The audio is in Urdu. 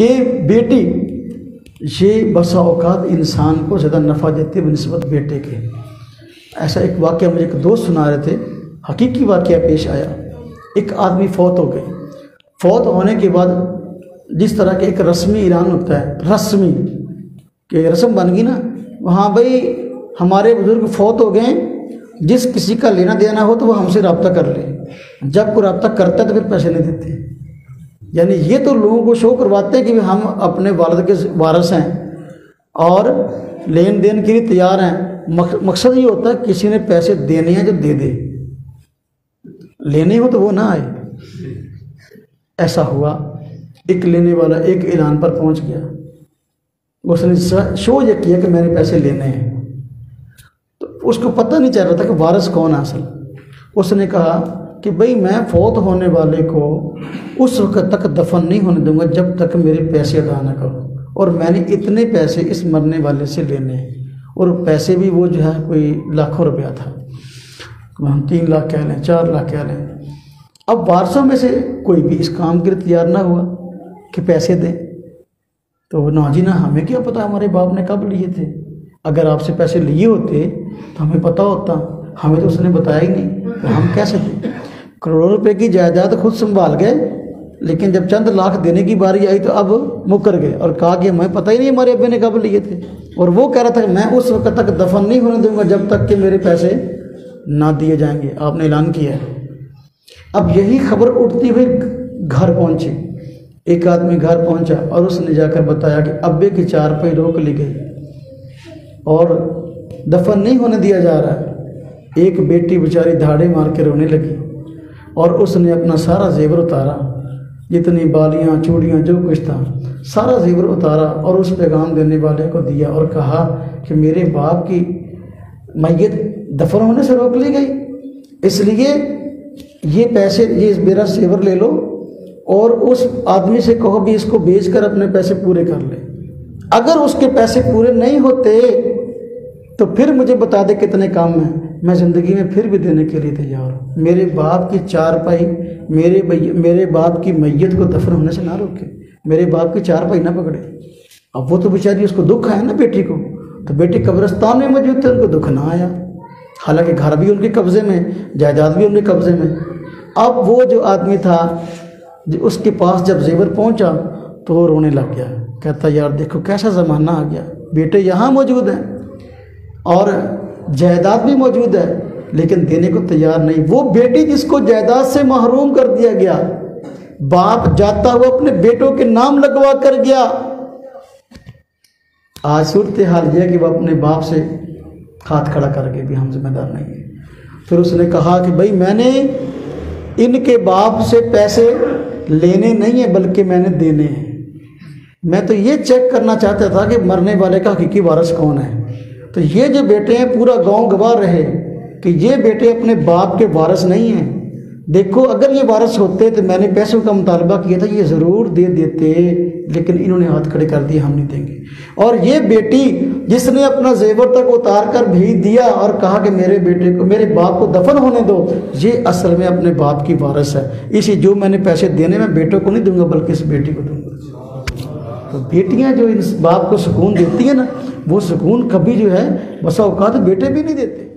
کہ بیٹی یہ بسا اوقات انسان کو زیادہ نفع دیتی ہے بنسبت بیٹے کے۔ ایسا ایک واقعہ مجھے ایک دوست سنا رہے تھے، حقیقی واقعہ پیش آیا۔ ایک آدمی فوت ہو گئے، فوت ہونے کے بعد جس طرح کے ایک رسمی اعلان ہوتا ہے، رسمی کہ رسم بن گئی نا، وہاں بھائی ہمارے بزرگ فوت ہو گئے، جس کسی کا لینا دینا ہو تو وہ ہم سے رابطہ کر لے۔ جب کوئی رابطہ کرتا ہے تو پھر پیسے نہیں دیتے۔ یعنی یہ تو لوگوں کو شو کرواتے ہیں کہ ہم اپنے والد کے وارث ہیں اور لین دین کے لیے تیار ہیں۔ مقصد یہ ہوتا ہے کسی نے پیسے دینے ہیں جو دے دے، لینے ہو تو وہ نہ آئے۔ ایسا ہوا، ایک لینے والا ایک اعلان پر پہنچ گیا، اس نے شو یہ کیا کہ میں نے پیسے لینے ہیں، تو اس کو پتہ نہیں چل رہا تھا کہ وارث کون ہے اصل۔ اس نے کہا کہ بھئی میں فوت ہونے والے کو اس وقت تک دفن نہیں ہونے دوں گا جب تک میرے پیسے ادا نہ کرو، اور میں نے اتنے پیسے اس مرنے والے سے لینے ہیں، اور پیسے بھی وہ جو ہے کوئی لاکھوں روپیہ تھا، ہم 3 لاکھ کہہ لیں 4 لاکھ کہہ لیں۔ اب وارثوں میں سے کوئی بھی اس کام کے لیے تیار نہ ہوا کہ پیسے دیں، تو نہ جی نہ، ہمیں کیا پتہ ہمارے باپ نے کب لیے تھے، اگر آپ سے پیسے لیے ہوتے تو ہمیں پتہ ہوتا، ہمیں تو اس نے بتایا ہی نہیں، تو ہم کیسے دیں۔ کروڑوں روپے کی جائیداد خود سنبھال گئے، لیکن جب چند لاکھ دینے کی باری آئی تو اب مکر گئے اور کہا کہ ہمیں پتہ ہی نہیں ہمارے ابے نے کب لیے تھے، اور وہ کہہ رہا تھا کہ میں اس وقت تک دفن نہیں ہونے دوں گا جب تک کہ میرے پیسے نہ دیے جائیں گے، آپ نے اعلان کیا ہے۔ اب یہی خبر اٹھتی ہوئی گھر پہنچی، ایک آدمی گھر پہنچا اور اس نے جا کر بتایا کہ ابے کی چارپائی روک لی گئی اور دفن نہیں ہونے دیا جا رہا ہے۔ ایک بیٹی بیچاری دھاڑے مار کے رونے لگی اور اس نے اپنا سارا زیور اتارا، جتنی بالیاں چوڑیاں جو کچھ تھا سارا زیور اتارا اور اس پیغام دینے والے کو دیا اور کہا کہ میرے باپ کی میت دفن ہونے سے روک لی گئی، اس لیے یہ پیسے، یہ میرا زیور لے لو اور اس آدمی سے کہو بھی اس کو بیچ کر اپنے پیسے پورے کر لے۔ اگر اس کے پیسے پورے نہیں ہوتے تو پھر مجھے بتا دے کتنے کام ہیں، میں زندگی میں پھر بھی دینے کے لیے تیار ہوں۔ میرے باپ کی چارپائی، میرے باپ کی میت کو دفن ہونے سے نہ روکے، میرے باپ کی چارپائی نہ پکڑے۔ اب وہ تو بیچاری، اس کو دکھ آیا نا بیٹی کو، تو بیٹی قبرستان میں موجود تھے، ان کو دکھ نہ آیا، حالانکہ گھر بھی ان کے قبضے میں، جائیداد بھی ان کے قبضے میں۔ اب وہ جو آدمی تھا اس کے پاس جب زیور پہنچا تو وہ رونے لگ گیا، کہتا یار دیکھو کیسا زمانہ آ گیا، بیٹے یہاں موجود ہیں اور جائیداد بھی موجود ہے لیکن دینے کو تیار نہیں۔ وہ بیٹی جس کو جائیداد سے محروم کر دیا گیا، باپ جاتا ہوا اپنے بیٹوں کے نام لگوا کر گیا۔ آج صورتحال یہ ہے کہ وہ اپنے باپ سے ہاتھ کھڑا کر کے بھی ہم ذمہ دار نہیں ہیں۔ پھر اس نے کہا کہ بھائی میں نے ان کے باپ سے پیسے لینے نہیں ہیں بلکہ میں نے دینے ہیں۔ میں تو یہ چیک کرنا چاہتا تھا کہ مرنے والے کا حقیقی وارث کون ہے۔ تو یہ جو بیٹے ہیں پورا گاؤں گواہ رہے کہ یہ بیٹے اپنے باپ کے وارث نہیں ہیں، دیکھو اگر یہ وارث ہوتے تو میں نے پیسوں کا مطالبہ کیا تھا، یہ ضرور دے دیتے، لیکن انہوں نے ہاتھ کھڑے کر دیے ہم نہیں دیں گے۔ اور یہ بیٹی جس نے اپنا زیور تک اتار کر بھیج دیا اور کہا کہ میرے بیٹے کو، میرے باپ کو دفن ہونے دو، یہ اصل میں اپنے باپ کی وارث ہے۔ اسی جو میں نے پیسے دینے میں بیٹوں کو نہیں دوں گا بلکہ اس بیٹی کو دوں گا۔ تو بیٹیاں جو اس باپ کو سکون دیتی ہیں نا، وہ سکون کبھی جو ہے بسا اوقات بیٹے بھی نہیں دیتے۔